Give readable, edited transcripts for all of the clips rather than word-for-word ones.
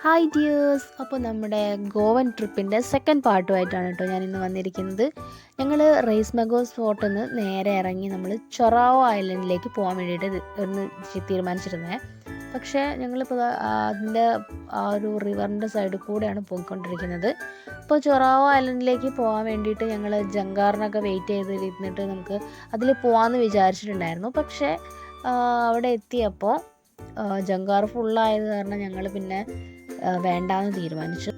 Hi dears, അപ്പോൾ നമ്മുടെ Goan ട്രിപ്പിൻ്റെ second പാർട്ടുമായിട്ടാണ് കേട്ടോ ഞാനിന്ന് വന്നിരിക്കുന്നത്. ഞങ്ങൾ റെയ്സ് മെഗോസ് ഫോർട്ടിൽ നിന്ന് നേരെ ഇറങ്ങി നമ്മൾ ചൊറാവോ ഐലൻഡിലേക്ക് പോകാൻ വേണ്ടിയിട്ട് ഒന്ന് തീരുമാനിച്ചിരുന്നത്. പക്ഷേ ഞങ്ങളിപ്പോൾ അതിൻ്റെ ആ ഒരു റിവറിൻ്റെ സൈഡിൽ കൂടെയാണ് പോയിക്കൊണ്ടിരിക്കുന്നത്. അപ്പോൾ ചൊറാവോ ഐലൻഡിലേക്ക് പോകാൻ വേണ്ടിയിട്ട് ഞങ്ങൾ ജങ്കാറിനൊക്കെ വെയിറ്റ് ചെയ്തിരുന്നിട്ട് നമുക്ക് അതിൽ പോകാമെന്ന് വിചാരിച്ചിട്ടുണ്ടായിരുന്നു. പക്ഷേ അവിടെ എത്തിയപ്പോൾ ജങ്കാർ ഫുള്ളായത് കാരണം ഞങ്ങൾ പിന്നെ വേണ്ടാന്ന് തീരുമാനിച്ചു.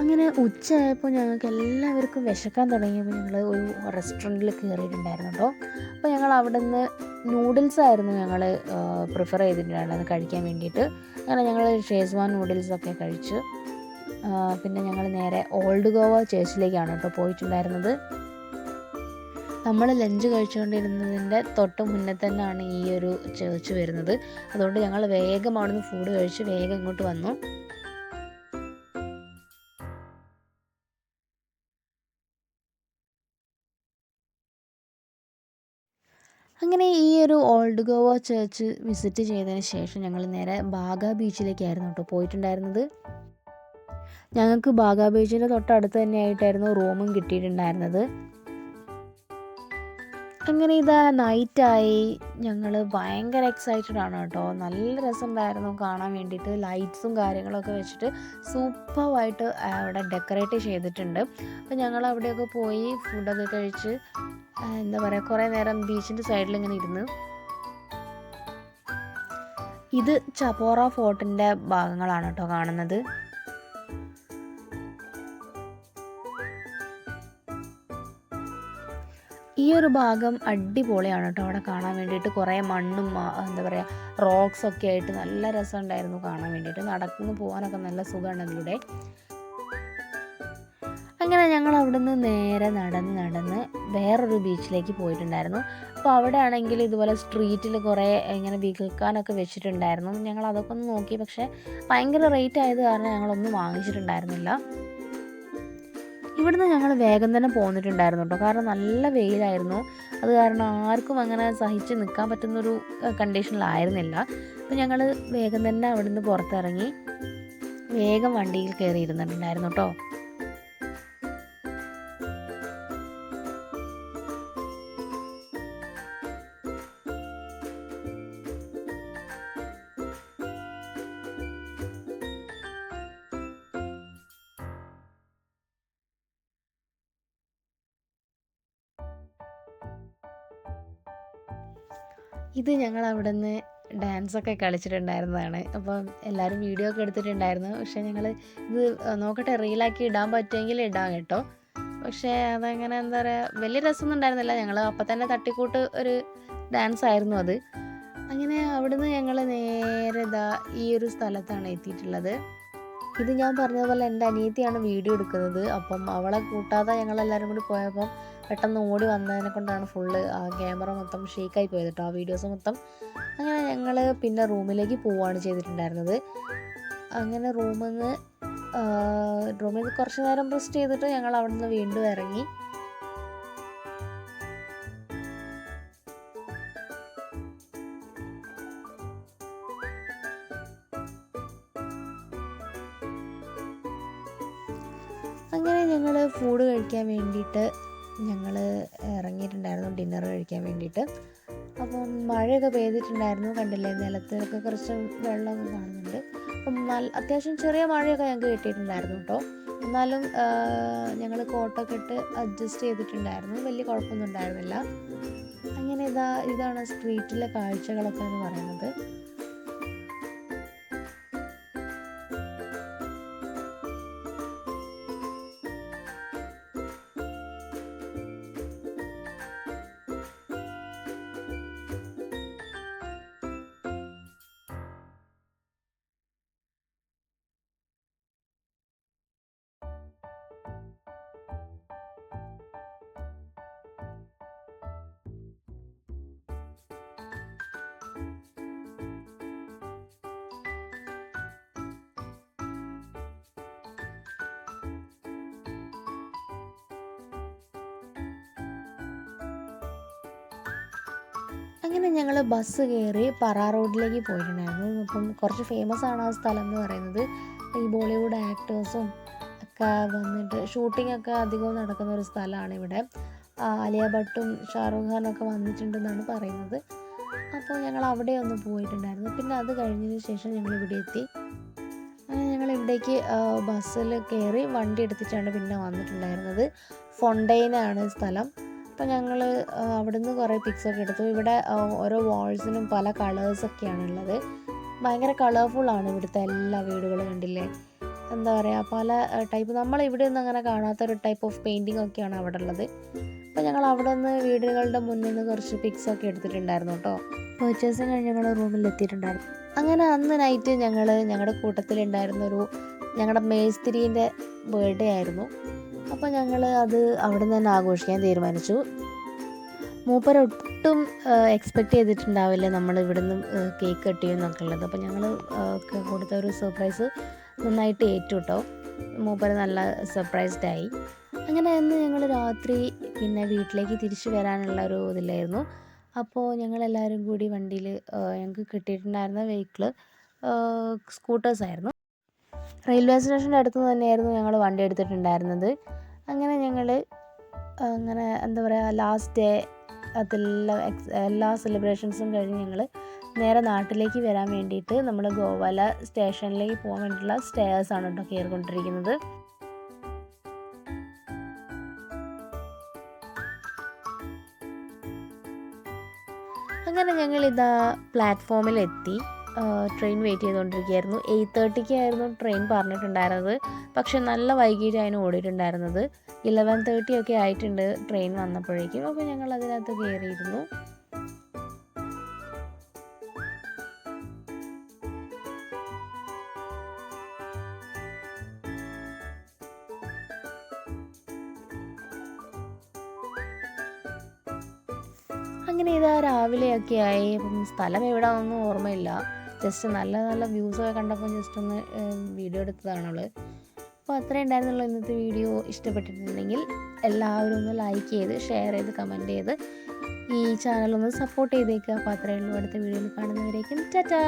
അങ്ങനെ ഉച്ചയായപ്പോൾ ഞങ്ങൾക്ക് എല്ലാവർക്കും വിശക്കാൻ തുടങ്ങിയപ്പോൾ ഞങ്ങൾ ഒരു റെസ്റ്റോറൻറ്റിൽ കയറിയിട്ടുണ്ടായിരുന്നു കേട്ടോ. അപ്പോൾ ഞങ്ങൾ അവിടെ നിന്ന് നൂഡിൽസായിരുന്നു ഞങ്ങൾ പ്രിഫർ ചെയ്തിട്ടുണ്ടായിരുന്നത് കഴിക്കാൻ വേണ്ടിയിട്ട്. അങ്ങനെ ഞങ്ങൾ ഷേസ്വാൻ നൂഡിൽസൊക്കെ കഴിച്ചു. പിന്നെ ഞങ്ങൾ നേരെ ഓൾഡ് ഗോവ ചേർച്ചിലേക്കാണ് കേട്ടോ പോയിട്ടുണ്ടായിരുന്നത്. നമ്മൾ ലഞ്ച് കഴിച്ചുകൊണ്ടിരുന്നതിൻ്റെ തൊട്ട് മുന്നേ തന്നെയാണ് ഈ ഒരു ചേർച്ച് വരുന്നത്. അതുകൊണ്ട് ഞങ്ങൾ വേഗം അവിടെ നിന്ന് ഫുഡ് കഴിച്ച് വേഗം ഇങ്ങോട്ട് വന്നു. അങ്ങനെ ഈ ഒരു ഓൾഡ് ഗോവ ചേർച്ച് വിസിറ്റ് ചെയ്തതിന് ശേഷം ഞങ്ങൾ നേരെ ബാഗ ബീച്ചിലേക്കായിരുന്നു കേട്ടോ പോയിട്ടുണ്ടായിരുന്നത്. ഞങ്ങൾക്ക് ബാഗ ബീച്ചിൻ്റെ തൊട്ടടുത്ത് തന്നെയായിട്ടായിരുന്നു റൂമും കിട്ടിയിട്ടുണ്ടായിരുന്നത്. അങ്ങനെ ഇതാ നൈറ്റായി. ഞങ്ങൾ ഭയങ്കര എക്സൈറ്റഡ് ആണ് കേട്ടോ. നല്ല രസമുണ്ടായിരുന്നു കാണാൻ വേണ്ടിയിട്ട്. ലൈറ്റ്സും കാര്യങ്ങളൊക്കെ വെച്ചിട്ട് സൂപ്പറായിട്ട് അവിടെ ഡെക്കറേറ്റ് ചെയ്തിട്ടുണ്ട്. അപ്പോൾ ഞങ്ങൾ അവിടെയൊക്കെ പോയി ഫുഡൊക്കെ കഴിച്ച് എന്താ പറയുക കുറേ നേരം ബീച്ചിൻ്റെ സൈഡിൽ ഇങ്ങനെ ഇരുന്ന്. ഇത് ചപ്പോറ ഫോർട്ടിൻ്റെ ഭാഗങ്ങളാണ് കേട്ടോ കാണുന്നത്. ഈ ഒരു ഭാഗം അടിപൊളിയാണ് കേട്ടോ അവിടെ കാണാൻ വേണ്ടിയിട്ട്. കുറേ മണ്ണും എന്താ പറയുക റോക്സൊക്കെ ആയിട്ട് നല്ല രസമുണ്ടായിരുന്നു കാണാൻ വേണ്ടിയിട്ട്. നടക്കുന്നു പോകാനൊക്കെ നല്ല സുഖമാണ് അതിലൂടെ. അങ്ങനെ ഞങ്ങൾ അവിടെ നിന്ന് നേരെ നടന്ന് വേറൊരു ബീച്ചിലേക്ക് പോയിട്ടുണ്ടായിരുന്നു. അപ്പോൾ അവിടെ ആണെങ്കിൽ ഇതുപോലെ സ്ട്രീറ്റിൽ കുറേ ഇങ്ങനെ വിൽക്കാനൊക്കെ വെച്ചിട്ടുണ്ടായിരുന്നു. ഞങ്ങൾ അതൊക്കെ ഒന്ന് നോക്കി, പക്ഷേ ഭയങ്കര റേറ്റ് ആയത് കാരണം ഞങ്ങളൊന്നും വാങ്ങിച്ചിട്ടുണ്ടായിരുന്നില്ല. ഇവിടുന്ന് ഞങ്ങൾ വേഗം തന്നെ പോന്നിട്ടുണ്ടായിരുന്നു കേട്ടോ. കാരണം നല്ല വെയിലായിരുന്നു. അത് കാരണം ആർക്കും അങ്ങനെ സഹിച്ച് നിൽക്കാൻ പറ്റുന്നൊരു കണ്ടീഷനിലായിരുന്നില്ല. അപ്പോൾ ഞങ്ങൾ വേഗം തന്നെ അവിടുന്ന് പുറത്തിറങ്ങി വേഗം വണ്ടിയിൽ കയറി ഇരുന്നിട്ടുണ്ടായിരുന്നു കേട്ടോ. ഇത് ഞങ്ങൾ അവിടെ നിന്ന് ഡാൻസൊക്കെ കളിച്ചിട്ടുണ്ടായിരുന്നതാണ്. അപ്പം എല്ലാവരും വീഡിയോ ഒക്കെ എടുത്തിട്ടുണ്ടായിരുന്നു. പക്ഷേ ഞങ്ങൾ ഇത് നോക്കട്ടെ റീലാക്കി ഇടാൻ പറ്റുമെങ്കിൽ ഇടാം കേട്ടോ. പക്ഷേ അതങ്ങനെ എന്താ പറയുക വലിയ രസമൊന്നും ഉണ്ടായിരുന്നില്ല. ഞങ്ങൾ അപ്പം തന്നെ തട്ടിക്കൂട്ട് ഒരു ഡാൻസ് ആയിരുന്നു അത്. അങ്ങനെ അവിടുന്ന് ഞങ്ങൾ നേരെ ഈ ഒരു സ്ഥലത്താണ് എത്തിയിട്ടുള്ളത്. ഇത് ഞാൻ പറഞ്ഞതുപോലെ എൻ്റെ അനിയത്തിയാണ് വീഡിയോ എടുക്കുന്നത്. അപ്പം അവളെ കൂട്ടാതെ ഞങ്ങളെല്ലാവരും കൂടി പോയപ്പം പെട്ടെന്ന് ഓടി വന്നതിനെ കൊണ്ടാണ് ഫുള്ള് ആ ക്യാമറ മൊത്തം ഷേക്കായി പോയത് കേട്ടോ, ആ വീഡിയോസ് മൊത്തം. അങ്ങനെ ഞങ്ങൾ പിന്നെ റൂമിലേക്ക് പോവുകയാണ് ചെയ്തിട്ടുണ്ടായിരുന്നത്. അങ്ങനെ റൂമിൽ നിന്ന് കുറച്ച് നേരം റെസ്റ്റ് ചെയ്തിട്ട് ഞങ്ങൾ അവിടെ നിന്ന് വീണ്ടും ഇറങ്ങി. അങ്ങനെ ഞങ്ങൾ ഫുഡ് കഴിക്കാൻ വേണ്ടിയിട്ട് ഞങ്ങൾ ഇറങ്ങിയിട്ടുണ്ടായിരുന്നു, ഡിന്നർ കഴിക്കാൻ വേണ്ടിയിട്ട്. അപ്പം മഴയൊക്കെ പെയ്തിട്ടുണ്ടായിരുന്നു, കണ്ടില്ലേ നിലത്തൊക്കെ കുറച്ച് വെള്ളമൊക്കെ കാണുന്നുണ്ട്. അപ്പം അത്യാവശ്യം ചെറിയ മഴയൊക്കെ ഞങ്ങൾക്ക് കിട്ടിയിട്ടുണ്ടായിരുന്നു കേട്ടോ. എന്നാലും ഞങ്ങൾ കോട്ടൊക്കെ ഇട്ട് അഡ്ജസ്റ്റ് ചെയ്തിട്ടുണ്ടായിരുന്നു, വലിയ കുഴപ്പമൊന്നും ഉണ്ടായിരുന്നില്ല. അങ്ങനെ ഇതാണ് സ്ട്രീറ്റിലെ കാഴ്ചകളൊക്കെ എന്ന് പറയുന്നത്. അങ്ങനെ ഞങ്ങൾ ബസ് കയറി പറ റോഡിലേക്ക് പോയിട്ടുണ്ടായിരുന്നു. അപ്പം കുറച്ച് ഫേമസ് ആണ് ആ സ്ഥലം എന്ന് പറയുന്നത്. ഈ ബോളിവുഡ് ആക്ടേഴ്സും ഒക്കെ വന്നിട്ട് ഷൂട്ടിംഗ് ഒക്കെ അധികവും നടക്കുന്ന ഒരു സ്ഥലമാണ് ഇവിടെ. ആലിയ ഭട്ടും ഷാറുഖ് ഖാനൊക്കെ വന്നിട്ടുണ്ടെന്നാണ് പറയുന്നത്. അപ്പോൾ ഞങ്ങൾ അവിടെ ഒന്ന് പോയിട്ടുണ്ടായിരുന്നു. പിന്നെ അത് കഴിഞ്ഞതിന് ശേഷം ഞങ്ങൾ ഇവിടെ എത്തി. അങ്ങനെ ഞങ്ങൾ ഇവിടേക്ക് ബസ്സിൽ കയറി വണ്ടി എടുത്തിട്ടാണ് പിന്നെ വന്നിട്ടുണ്ടായിരുന്നത്. ഫൊണ്ടൈനാണ് സ്ഥലം. അപ്പോൾ ഞങ്ങൾ അവിടുന്ന് കുറേ പിക്സൊക്കെ എടുത്തു. ഇവിടെ ഓരോ വാൾസിനും പല കളേഴ്സൊക്കെയാണുള്ളത്. ഭയങ്കര കളർഫുള്ളാണ് ഇവിടുത്തെ എല്ലാ വീടുകളും, കണ്ടില്ലേ? എന്താ പറയുക, പല ടൈപ്പ് നമ്മളിവിടെ ഒന്നും അങ്ങനെ കാണാത്തൊരു ടൈപ്പ് ഓഫ് പെയിൻറ്റിങ് ഒക്കെയാണ് അവിടെ ഉള്ളത്. അപ്പോൾ ഞങ്ങൾ അവിടെ നിന്ന് വീടുകളുടെ മുന്നിൽ നിന്ന് കുറച്ച് പിക്സൊക്കെ എടുത്തിട്ടുണ്ടായിരുന്നു കേട്ടോ. പർച്ചേസിങ് കഴിഞ്ഞ് ഞങ്ങൾ റൂമിൽ എത്തിയിട്ടുണ്ടായിരുന്നു. അങ്ങനെ അന്ന് നൈറ്റ് ഞങ്ങളുടെ കൂട്ടത്തിലുണ്ടായിരുന്നൊരു ഞങ്ങളുടെ മേസ്തിരീൻ്റെ ബർത്ത്ഡേ ആയിരുന്നു. അപ്പോൾ ഞങ്ങൾ അത് അവിടെ നിന്ന് തന്നെ ആഘോഷിക്കാൻ തീരുമാനിച്ചു. മൂപ്പരൊട്ടും എക്സ്പെക്റ്റ് ചെയ്തിട്ടുണ്ടാവില്ല നമ്മൾ ഇവിടുന്ന് കേക്ക് കട്ട് ചെയ്യുമെന്നൊക്കെ ഉള്ളത്. അപ്പോൾ ഞങ്ങൾ കൊടുത്ത ഒരു സർപ്രൈസ് നന്നായിട്ട് ഏറ്റു കേട്ടോ. മൂപ്പര് നല്ല സർപ്രൈസ്ഡായി. അങ്ങനെ അന്ന് ഞങ്ങൾ രാത്രി പിന്നെ വീട്ടിലേക്ക് തിരിച്ചു വരാനുള്ള ഒരു ഇതിലായിരുന്നു. അപ്പോൾ ഞങ്ങളെല്ലാവരും കൂടി വണ്ടിയിൽ ഞങ്ങൾക്ക് കിട്ടിയിട്ടുണ്ടായിരുന്ന വെഹിക്കിള് സ്കൂട്ടേഴ്സായിരുന്നു. റെയിൽവേ സ്റ്റേഷൻ്റെ അടുത്ത് തന്നെയായിരുന്നു ഞങ്ങൾ വണ്ടി എടുത്തിട്ടുണ്ടായിരുന്നത്. അങ്ങനെ ഞങ്ങൾ എന്താ പറയുക, ലാസ്റ്റ് ഡേ അതെല്ലാം എല്ലാ സെലിബ്രേഷൻസും കഴിഞ്ഞ് ഞങ്ങൾ നേരെ നാട്ടിലേക്ക് വരാൻ വേണ്ടിയിട്ട് നമ്മൾ ഗോവാല സ്റ്റേഷനിലേക്ക് പോകാൻ വേണ്ടിയിട്ടുള്ള സ്റ്റെയർസാണ് കേട്ടോ കയറിക്കൊണ്ടിരിക്കുന്നത്. അങ്ങനെ ഞങ്ങളിതാ പ്ലാറ്റ്ഫോമിലെത്തി. ട്രെയിൻ വെയിറ്റ് ചെയ്തുകൊണ്ടിരിക്കുകയായിരുന്നു. 8:30 ട്രെയിൻ പറഞ്ഞിട്ടുണ്ടായിരുന്നത്. പക്ഷെ നല്ല വൈകിട്ടാണ് ഓടിയിട്ടുണ്ടായിരുന്നത്. 11:30 ഒക്കെ ആയിട്ടുണ്ട് ട്രെയിൻ വന്നപ്പോഴേക്കും. അപ്പോൾ ഞങ്ങൾ അതിനകത്ത് കയറിയിരുന്നു. അങ്ങനെ ഇതാ രാവിലെയൊക്കെ ആയി. അപ്പം സ്ഥലം എവിടെയാണെന്നൊന്നും ഓർമ്മയില്ല. ജസ്റ്റ് നല്ല നല്ല വ്യൂസൊക്കെ കണ്ടപ്പോൾ ജസ്റ്റ് ഒന്ന് വീഡിയോ എടുത്തതാണുള്ളത്. അപ്പോൾ അത്രയും ഉണ്ടായിരുന്നുള്ളൂ ഇന്നത്തെ വീഡിയോ. ഇഷ്ടപ്പെട്ടിട്ടുണ്ടെങ്കിൽ എല്ലാവരും ഒന്ന് ലൈക്ക് ചെയ്ത് ഷെയർ ചെയ്ത് കമൻറ്റ് ചെയ്ത് ഈ ചാനലൊന്ന് സപ്പോർട്ട് ചെയ്തേക്കുക. അപ്പോൾ അത്രയേ ഉള്ളൂ. അടുത്ത വീഡിയോയിൽ കാണുന്നവരേക്കും ടാറ്റാ.